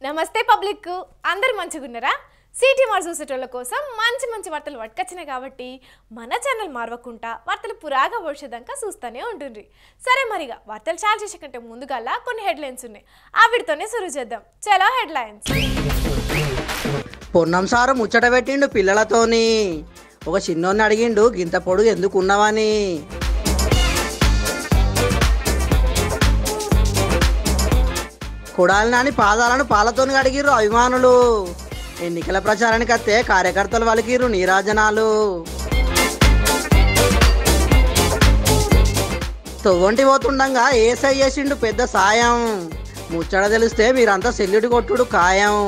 నమస్తే పబ్లిక్, అందరు మంచిగున్నారా? City war చూసేటోళ్ళ కోసం మంచి మంచి వార్తలు పట్టుకొచ్చినాయి కాబట్టి మన ఛానల్ మారవకుండా వార్తలు పురాగా వచ్చేదాకా చూస్తూనే ఉంటుండ్రి. సరే మరిగా వార్తలు చాలు చేసే కంటే ముందుగా కొన్ని హెడ్లైన్స్ ఉన్నాయి, ఆవిడతోనే సురు చేద్దాం. చలో హెడ్లైన్స్. పొన్నం సారు ముచ్చట పెట్టిండు పిల్లలతోని. ఒక చిన్నోన్ని అడిగిండు గింత పొడుగు ఎందుకు ఉన్నావని. కొడాలి నాని పాదాలను పాలతోని అడిగిర్రు అభిమానులు. ఎన్నికల ప్రచారానికి వస్తే కార్యకర్తలు వలికిర్రు నీరాజనాలు. తొవ్వంటి పోతుండగా ఏసై చేసిండు పెద్ద సాయం. ముచ్చట తెలిస్తే మీరంతా సెల్యూట్ కొట్టుడు ఖాయం.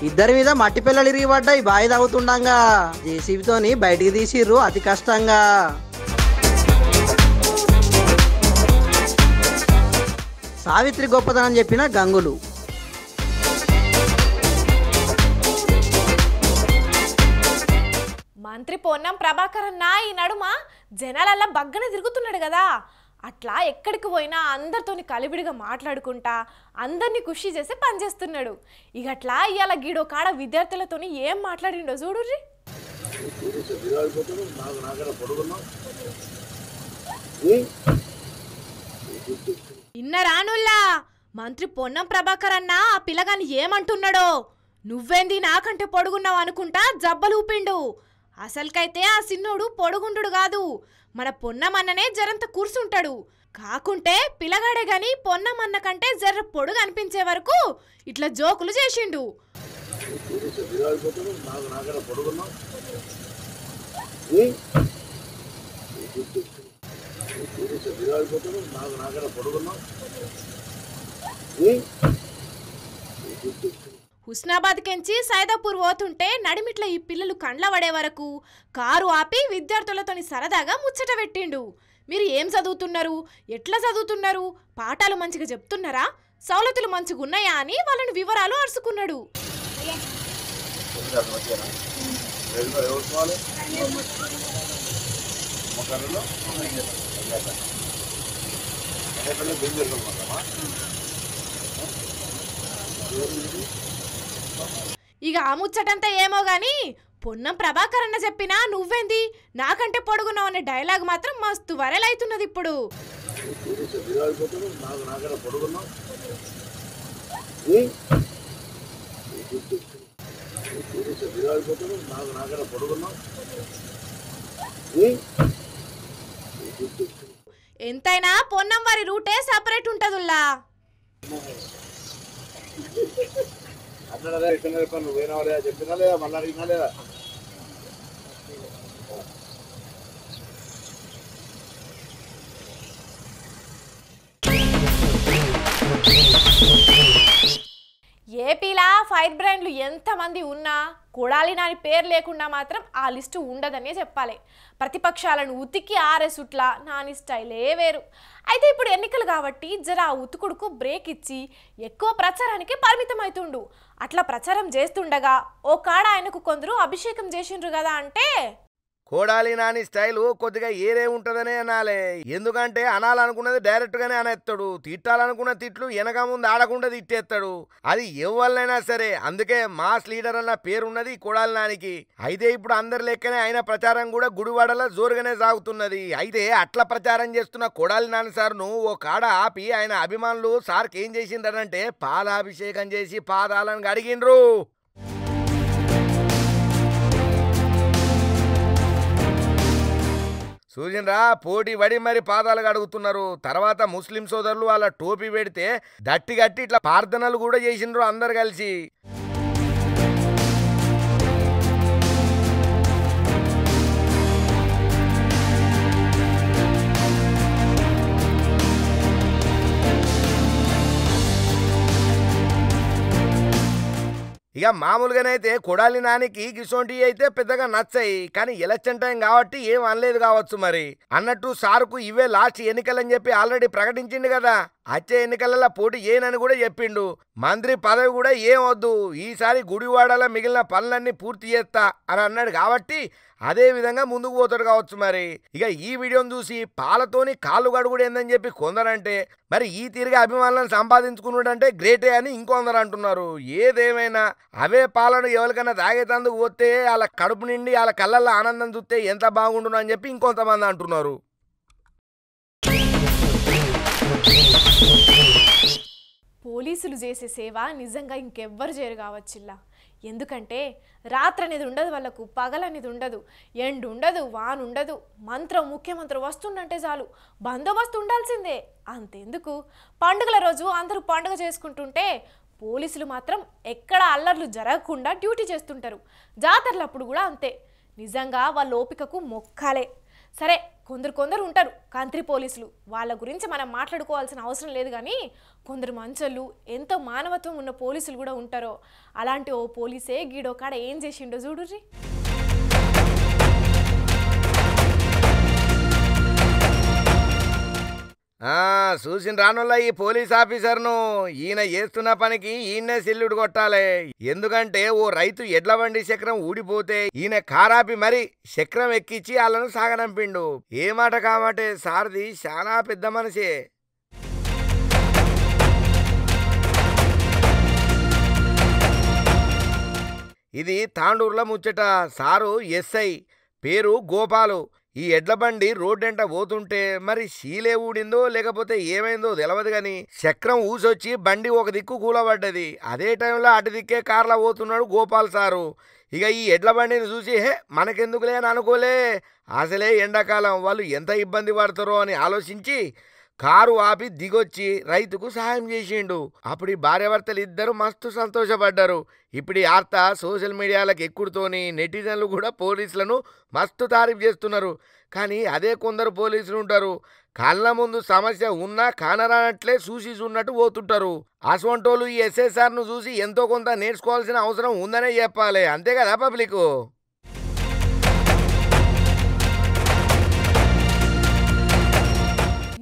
ఇద్దరి మీద మట్టి పిల్లలు ఇరిగిపడ్డాయి బాయి తాగుతుండగా. జేసీబీతోని బయటికి తీసిర్రు అతి కష్టంగా. సావిత్రి గొప్పతనం చెప్పిన గంగులు. మంత్రి పొన్నం ప్రభాకర్ అన్న ఈ నడుమ జనాలల్లా బగ్గన తిరుగుతున్నాడు కదా, అట్లా ఎక్కడికి పోయినా అందరితోని కలివిడిగా మాట్లాడుకుంటా అందరినీ ఖుషి చేసి పనిచేస్తున్నాడు. ఇక అట్లా ఇవాళ గీడో కాడ విద్యార్థులతోని ఏం మాట్లాడిండో చూడుర్రి. ఇన్నరానుల్లా మంత్రి పొన్నం ప్రభాకర్ అన్న ఆ పిల్లగాని ఏమంటున్నాడో. నువ్వేంది నాకంటే పొడుగున్నావు అనుకుంటా జబ్బలు ఊపిండు. అసలుకైతే ఆ సిన్నోడు పొడుగుండు కాదు, మన పొన్నమన్ననే జరంత కూర్చుంటాడు. కాకుంటే పిల్లగాడే గాని పొన్నమన్న కంటే జర్ర పొడుగు అనిపించే వరకు ఇట్లా జోకులు చేసిండు. హుస్నాబాద్ కెంచి సైదాపూర్ పోతుంటే నడిమిట్ల ఈ పిల్లలు కండ్ల పడే వరకు కారు ఆపి విద్యార్థులతోని సరదాగా ముచ్చట పెట్టిండు. మీరు ఏం చదువుతున్నారు, ఎట్లా చదువుతున్నారు, పాఠాలు మంచిగా చెప్తున్నారా, సౌలతులు మంచిగా ఉన్నాయా అని వాళ్ళని వివరాలు అరుచుకున్నాడు. ఇక ఆ ముచ్చటంతా ఏమో గాని పొన్నం ప్రభాకర్ అన్న చెప్పినా నువ్వేంది నాకంటే పొడుగున్నావు అనే డైలాగ్ మాత్రం మస్తు వైరల్ అవుతున్నది ఇప్పుడు. ఎంతైనా పొన్నం వారి రూటే సపరేట్ ఉంటదుల్లా. ఏపీలా ఫైర్ బ్రాండ్లు ఎంతమంది ఉన్నా కొడాలి నాని పేరు లేకుండా మాత్రం ఆ లిస్టు ఉండదనే చెప్పాలి. ప్రతిపక్షాలను ఉతికి ఆరేసుట్లా నాని స్టైలే వేరు. అయితే ఇప్పుడు ఎన్నికలు కాబట్టి జర ఆ ఉతుకుడుకు బ్రేక్ ఇచ్చి ఎక్కువ ప్రచారానికి పరిమితం అవుతుండు. అట్లా ప్రచారం చేస్తుండగా ఓ కాడ ఆయనకు కొందరు అభిషేకం చేసిండ్రు కదా అంటే కొడాలి నాని స్టైలు కొద్దిగా ఏరే ఉంటుందనే అనాలే. ఎందుకంటే అనాలనుకున్నది డైరెక్ట్ గానే అనేస్తాడు, తిట్టాలనుకున్న తిట్లు వెనక ముందు ఆడకుండా తిట్టేస్తాడు. అది ఎవరినైనా సరే. అందుకే మాస్ లీడర్ అన్న పేరున్నది కొడాలి నానికి. అయితే ఇప్పుడు అందరి లెక్కనే ఆయన ప్రచారం కూడా గుడివాడలో జోరుగానే సాగుతున్నది. అయితే అట్లా ప్రచారం చేస్తున్న కొడాలి నాని సార్ను ఓ కాడ ఆపి ఆయన అభిమానులు సార్కి ఏం చేసిండ్రంటే పాలాభిషేకం చేసి పాదాలను అడిగిండ్రు. చూసిండ్రా, పోటీ పడి మరి పాదాలు కడుగుతున్నారు. తర్వాత ముస్లిం సోదరులు వాళ్ళ టోపీ పెడితే దట్టి గట్టి ఇట్లా ప్రార్థనలు కూడా చేసిండ్రు అందరు కలిసి. ఇక మామూలుగానైతే కొడాలి నానికి గిసోంటి అయితే పెద్దగా నచ్చాయి, కానీ ఎలక్షన్ టైం కాబట్టి ఏం అనలేదు కావచ్చు. మరి అన్నట్టు సార్కు ఇవే లాస్ట్ ఎన్నికలని చెప్పి ఆల్రెడీ ప్రకటించింది కదా. వచ్చే ఎన్నికలలో పోటీ చేయనని కూడా చెప్పిండు. మంత్రి పదవి కూడా ఏం వద్దు, ఈసారి గుడివాడల మిగిలిన పనులన్నీ పూర్తి చేస్తా అని అన్నాడు. కాబట్టి అదే విధంగా ముందుకు పోతాడు కావచ్చు. మరి ఇక ఈ వీడియోని చూసి పాలతోని కాళ్ళు గడుగుడు ఏందని చెప్పి కొందరంటే, మరి ఈ తీరుగా అభిమానులను సంపాదించుకున్నాడంటే గ్రేటే అని ఇంకొందరు అంటున్నారు. ఏదేమైనా అవే పాలను ఎవరికైనా తాగేతందుకు పోతే వాళ్ళ కడుపు నిండి వాళ్ళ కళ్ళల్లో ఆనందం చూస్తే ఎంత బాగుండును అని చెప్పి ఇంకొంతమంది అంటున్నారు. పోలీసులు చేసే సేవ నిజంగా ఇంకెవ్వరు చేయరు కావచ్చిల్లా. ఎందుకంటే రాత్రి అనేది ఉండదు, వాళ్ళకు పగలనేది ఉండదు, ఎండు ఉండదు, వాన్ ఉండదు. ముఖ్యమంత్రి వస్తుందంటే చాలు బందోబస్తు ఉండాల్సిందే. అంతెందుకు పండుగల రోజు అందరూ పండుగ చేసుకుంటుంటే పోలీసులు మాత్రం ఎక్కడ అల్లర్లు జరగకుండా డ్యూటీ చేస్తుంటారు. జాతరలప్పుడు కూడా అంతే. నిజంగా వాళ్ళ ఓపికకు మొక్కాలే. సరే, కొందరు ఉంటారు కంత్రి పోలీసులు, వాళ్ళ గురించి మనం మాట్లాడుకోవాల్సిన అవసరం లేదు. కానీ కొందరు మంచోళ్ళు, ఎంతో మానవత్వం ఉన్న పోలీసులు కూడా ఉంటారో. అలాంటి ఓ పోలీసే గీడో కాడ ఏం చేసిండో చూడుర్రి. చూసిన రానుల్లా ఈ పోలీస్ ఆఫీసర్ను ఈయన చేస్తున్న పనికి ఈయనే సెల్యూట్ కొట్టాలి. ఎందుకంటే ఓ రైతు ఎడ్ల బండి చక్రం ఊడిపోతే ఈయన కారాపి మరి చక్రం ఎక్కించి వాళ్ళను సాగనంపిండు. ఏ మాట కామాటే సారథి చాలా పెద్ద మనిషే. ఇది తాండూరులో ముచ్చట. సారు ఎస్ఐ, పేరు గోపాలు. ఈ ఎడ్ల బండి రోడ్డెంట పోతుంటే మరి శీలే ఊడిందో లేకపోతే ఏమైందో తెలియదు కానీ చక్రం ఊసొచ్చి బండి ఒక దిక్కు కూలబడ్డది. అదే టైంలో అటు దిక్కే కార్లో పోతున్నాడు గోపాల్ సారు. ఇక ఈ ఎడ్ల బండిని చూసి మనకెందుకులే అని అనుకోలే. అసలే ఎండాకాలం, వాళ్ళు ఎంత ఇబ్బంది పడతారో అని ఆలోచించి కారు ఆపి దిగొచ్చి రైతుకు సహాయం చేసిండు. అప్పుడు ఈ భార్యాభర్తలు ఇద్దరు మస్తు సంతోషపడ్డారు. ఇప్పుడు ఈ వార్త సోషల్ మీడియాలకు ఎక్కుడుతోని నెటిజన్లు కూడా పోలీసులను మస్తు తారీఫ్ చేస్తున్నారు. కానీ అదే కొందరు పోలీసులు ఉంటారు, కళ్ళ ముందు సమస్య ఉన్నా కానరానట్లే చూసి చూన్నట్టు పోతుంటారు. అసొంటోళ్ళు ఈ ఎస్ఎస్ఆర్ను చూసి ఎంతో కొంత నేర్చుకోవాల్సిన అవసరం ఉందనే చెప్పాలి. అంతే కదా పబ్లిక్.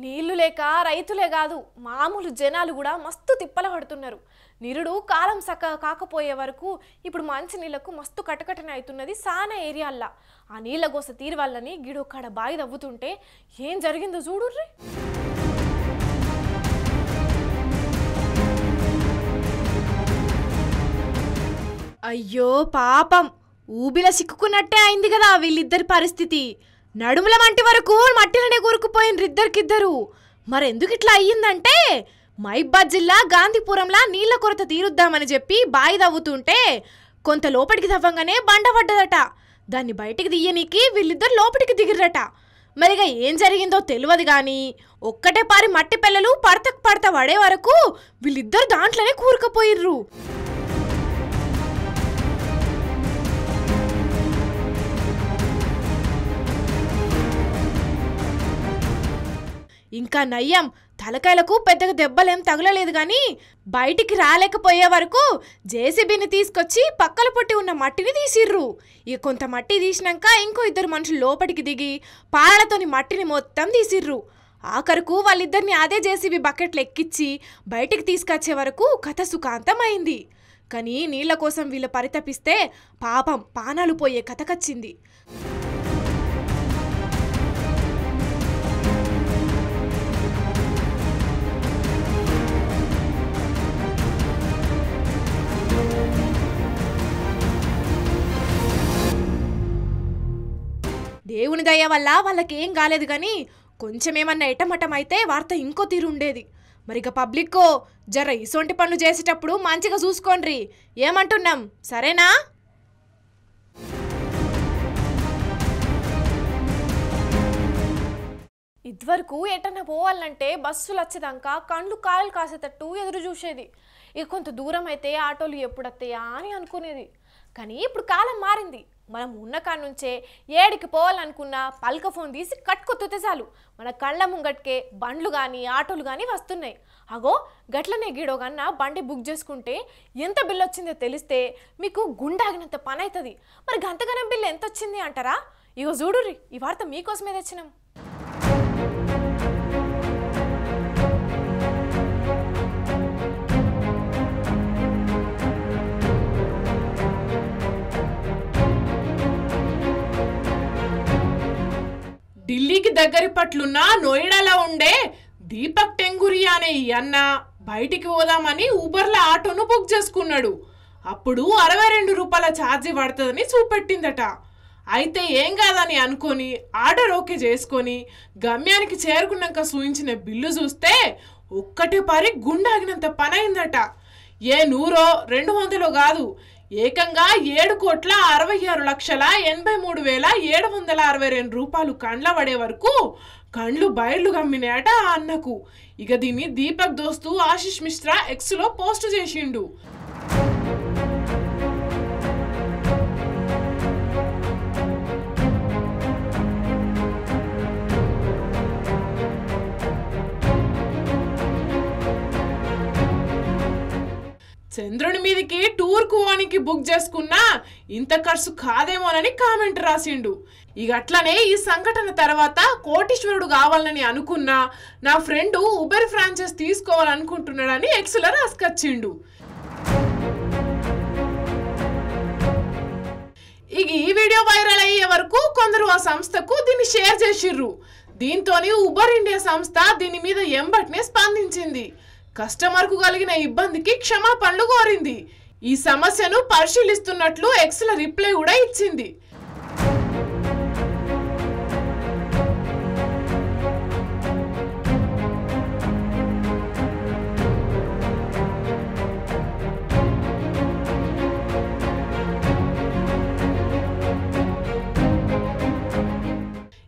నీళ్లు లేక రైతులే కాదు, మామూలు జనాలు కూడా మస్తు తిప్పల పడుతున్నారు. నిరుడు కాలం కాకపోయే వరకు ఇప్పుడు మంచి నీళ్లకు మస్తు కటకటన అవుతున్నది సానా ఏరియాల్లా. ఆ నీళ్ళ గోస తీరువాళ్ళని గిడొక్కడ బావి తవ్వుతుంటే ఏం జరిగిందో చూడుర్రి. అయ్యో పాపం, ఊబిల సిక్కుకున్నట్టే అయింది కదా వీళ్ళిద్దరి పరిస్థితి. నడుముల మంటి వరకు మట్టిలోనే కూరుకుపోయిన ఇద్దరికిద్దరు. మరెందుకు ఇట్లా అయ్యిందంటే మహబూబాబాద్ జిల్లా గాంధీపురంలా నీళ్ల కొరత తీరుద్దామని చెప్పి బావి తవ్వుతుంటే కొంత లోపలికి తవ్వంగానే బండ పడ్డదట. దాన్ని బయటికి తీయనీకి వీళ్ళిద్దరు లోపలికి దిగిరట. మరిగా ఏం జరిగిందో తెలియదు కానీ ఒక్కటే పారి మట్టి పిల్లలు పడత పడే వరకు వీళ్ళిద్దరు దాంట్లోనే కూరుకుపోయిర్రు. ఇంకా నయ్యం, తలకాయలకు పెద్దగా దెబ్బలేం తగలలేదు కానీ బయటికి రాలేకపోయే వరకు జేసీబీని తీసుకొచ్చి పక్కల పొట్టి ఉన్న మట్టిని తీసిర్రు. ఇక కొంత మట్టి తీసినాక ఇంకో ఇద్దరు మనుషులు లోపలికి దిగి పాలతోని మట్టిని మొత్తం తీసిర్రు. ఆఖరుకు వాళ్ళిద్దరిని అదే జేసీబీ బకెట్లు ఎక్కించి బయటికి తీసుకొచ్చే వరకు కథ సుఖాంతమైంది. కానీ నీళ్ల కోసం వీళ్ళు పరితపిస్తే పాపం పానాలు పోయే కథకచ్చింది. దేవుని దయ వల్ల వాళ్ళకేం కాలేదు కానీ కొంచెమేమన్నా ఎటమటమైతే వార్త ఇంకో తీరు ఉండేది. మరిక పబ్లిక్ జర ఇసొంటి పనులు చేసేటప్పుడు మంచిగా చూసుకోండి, ఏమంటున్నాం, సరేనా? ఇదివరకు ఎటన్నా పోవాలంటే బస్సులు వచ్చేదాకా కండ్లు కాయలు కాసేటట్టు ఎదురు చూసేది. ఇక కొంత దూరం అయితే ఆటోలు ఎప్పుడొస్తాయా అని అనుకునేది. కానీ ఇప్పుడు కాలం మారింది. మనం ఉన్న కాడ నుంచే ఏడికి పోవాలనుకున్నా పల్క ఫోన్ తీసి కట్టుకొత్తే చాలు మన కళ్ళ ముంగట్కే బండ్లు కానీ ఆటోలు కానీ వస్తున్నాయి. అగో గట్లనే గిడోగన్నా బండి బుక్ చేసుకుంటే ఎంత బిల్లు వచ్చిందో తెలిస్తే మీకు గుండాగినంత పని అవుతుంది. మరి గంతగనం బిల్లు ఎంత వచ్చింది అంటారా? ఇగో చూడుర్రి, ఈ వార్త మీకోసమే తెచ్చినాం. ఢిల్లీకి దగ్గరి పట్లున్న నోయిడాలో ఉండే దీపక్ టెంగురి అనే ఈ అన్న బయటికి పోదామని ఊబర్లో ఆటోను బుక్ చేసుకున్నాడు. అప్పుడు 62 రూపాయల ఛార్జీ పడుతుందని చూపెట్టిందట. అయితే ఏం కాదని అనుకొని ఆర్డర్ ఓకే చేసుకొని గమ్యానికి చేరుకున్నాక చూయించిన బిల్లు చూస్తే ఒక్కటే పరి గుండాగినంత పని అయిందట. ఏ 100-200 కాదు, ఏకంగా 7,66,83,762 రూపాయలు కండ్ల పడే వరకు కండ్లు బయర్లు గమ్మినాయట ఆ అన్నకు. ఇక దీన్ని దీపక్ దోస్తు ఆశిష్ మిశ్రా ఎక్స్లో పోస్ట్ చేసిండు. చంద్రుని మీదకి టూర్ కువానికి బుక్ చేసుకున్నా ఇంత ఖర్చు కాదేమోనని కామెంట్ రాసిండు. ఇక అట్లనే ఈ సంఘటన తర్వాత కోటీశ్వరుడు కావాలని అనుకున్నా నా ఫ్రెండ్ ఉబెర్ ఫ్రాంచైజ్ తీసుకోవాలనుకుంటున్నాడని ఎక్స్లో రాసుకొచ్చిండు. ఇక ఈ వీడియో వైరల్ అయ్యే వరకు కొందరు ఆ సంస్థకు దీన్ని షేర్ చేసిర్రు. దీంతోని ఉబర్ ఇండియా సంస్థ దీని మీద ఎంబట్నే స్పందించింది. కస్టమర్కు కలిగిన ఇబ్బందికి క్షమాపణలు కోరింది. ఈ సమస్యను పరిశీలిస్తున్నట్లు ఎక్స్ల రిప్లై కూడా ఇచ్చింది.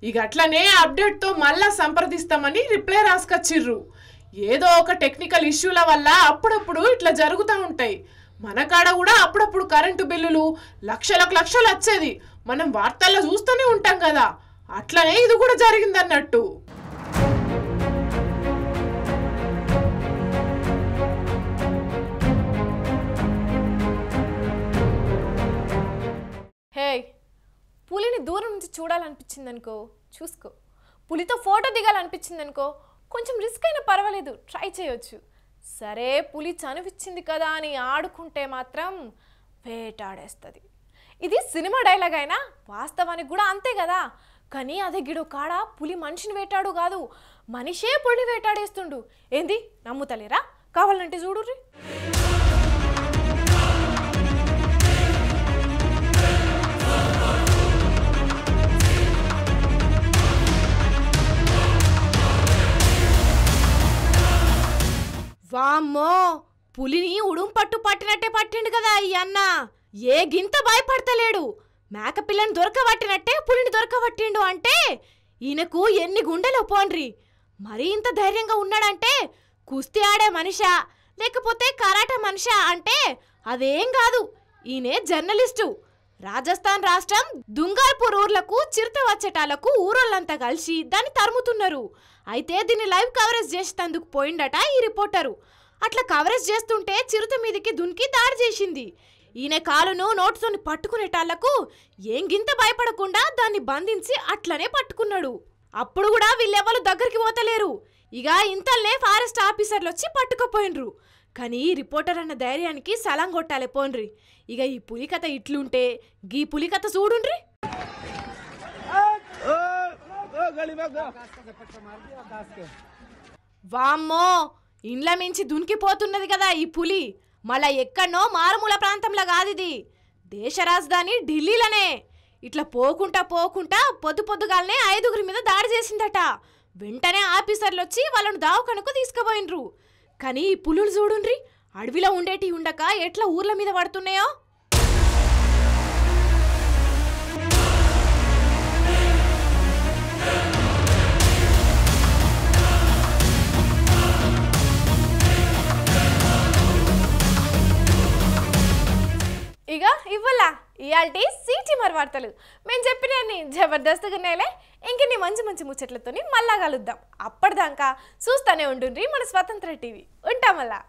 ఇక అట్లనే అప్డేట్తో మళ్ళా సంప్రదిస్తామని రిప్లై రాసుకొచ్చిర్రు. ఏదో ఒక టెక్నికల్ ఇష్యూల వల్ల అప్పుడప్పుడు ఇట్లా జరుగుతూ ఉంటాయి. మన కాడ కూడా అప్పుడప్పుడు కరెంటు బిల్లులు లక్షలకు లక్షలు వచ్చేది మనం వార్తల్లో చూస్తూనే ఉంటాం కదా, అట్లనే ఇది కూడా జరిగిందన్నట్టు. హే, పులిని దూరం నుంచి చూడాలనిపించిందనుకో చూసుకో, పులితో ఫోటో దిగాలనిపించిందనుకో కొంచెం రిస్క్ అయినా పర్వాలేదు, ట్రై చేయొచ్చు. సరే పులి చనువిచ్చింది కదా అని ఆడుకుంటే మాత్రం వేటాడేస్తుంది. ఇది సినిమా డైలాగ్ అయినా వాస్తవానికి కూడా అంతే కదా. కానీ అదే గిడో కాడ పులి మనిషిని వేటాడు కాదు, మనిషే పులిని వేటాడేస్తుండు. ఏంది నమ్ముతలేరా? కావాలంటే చూడుర్రి. వామ్మో, పులిని ఉడుం పట్టు పట్టినట్టే పట్టిండు కదా ఈ అన్న. ఏ గింత భయపడతలేడు. మేకపిల్లని దొరకబట్టినట్టే పులిని దొరకబట్టిండు అంటే ఈయనకు ఎన్ని గుండెలు పోన్రి. మరీ ఇంత ధైర్యంగా ఉన్నాడంటే కుస్తీ ఆడే మనిషా లేకపోతే కరాటే మనిషా అంటే అదేం కాదు, ఈయనే జర్నలిస్టు. రాజస్థాన్ రాష్ట్రం దుంగార్పూర్ ఊర్లకు చిరుత వచ్చేటాలకు ఊరోళ్ళంతా కలిసి దాన్ని తరుముతున్నారు. అయితే దీన్ని లైవ్ కవరేజ్ చేసేందుకు పోయిండట ఈ రిపోర్టరు. అట్లా కవరేజ్ చేస్తుంటే చిరుత మీదకి దునికి దాడి చేసింది. ఈయన కాలును నోటుతోని పట్టుకునేటాళ్లకు ఏం గింత భయపడకుండా దాన్ని బంధించి అట్లనే పట్టుకున్నాడు. అప్పుడు కూడా వీళ్ళెవ్వరు దగ్గరికి పోతలేరు. ఇక ఇంతల్నే ఫారెస్ట్ ఆఫీసర్లు వచ్చి పట్టుకుపోయినరు. కానీ రిపోర్టర్ అన్న ధైర్యానికి సలాం కొట్టాలి పోన్రి. ఇక ఈ పులికథ ఇట్లుంటే గీ పులికథ చూడుండ్రి. వామ్మో, ఇండ్ల మించి దునికిపోతున్నది కదా ఈ పులి. మళ్ళా ఎక్కడనో మారుమూల ప్రాంతంలో కాదిది, దేశ రాజధాని ఢిల్లీలోనే. ఇట్లా పోకుంటా పొద్దుగాలనే 5గురి మీద దాడి చేసిందట. వెంటనే ఆఫీసర్లు వచ్చి వాళ్ళను దావకనుకు తీసుకుపోయినరు. కానీ ఈ పులులు చూడుండ్రి, అడవిలో ఉండేటి ఉండక ఎట్లా ఊర్ల మీద పడుతున్నాయో. ఇక ఇవ్వాల ఇయాల్టి సిటీ మరి వార్తలు మేము చెప్పినన్ని జబర్దస్త్గా నేలే. ఇంకెన్ని మంచి మంచి ముచ్చట్లతోని మళ్ళా కలుద్దాం. అప్పటిదాకా చూస్తూనే ఉంటుండ్రి మన స్వతంత్ర టీవీ. ఉంటాం మళ్ళా.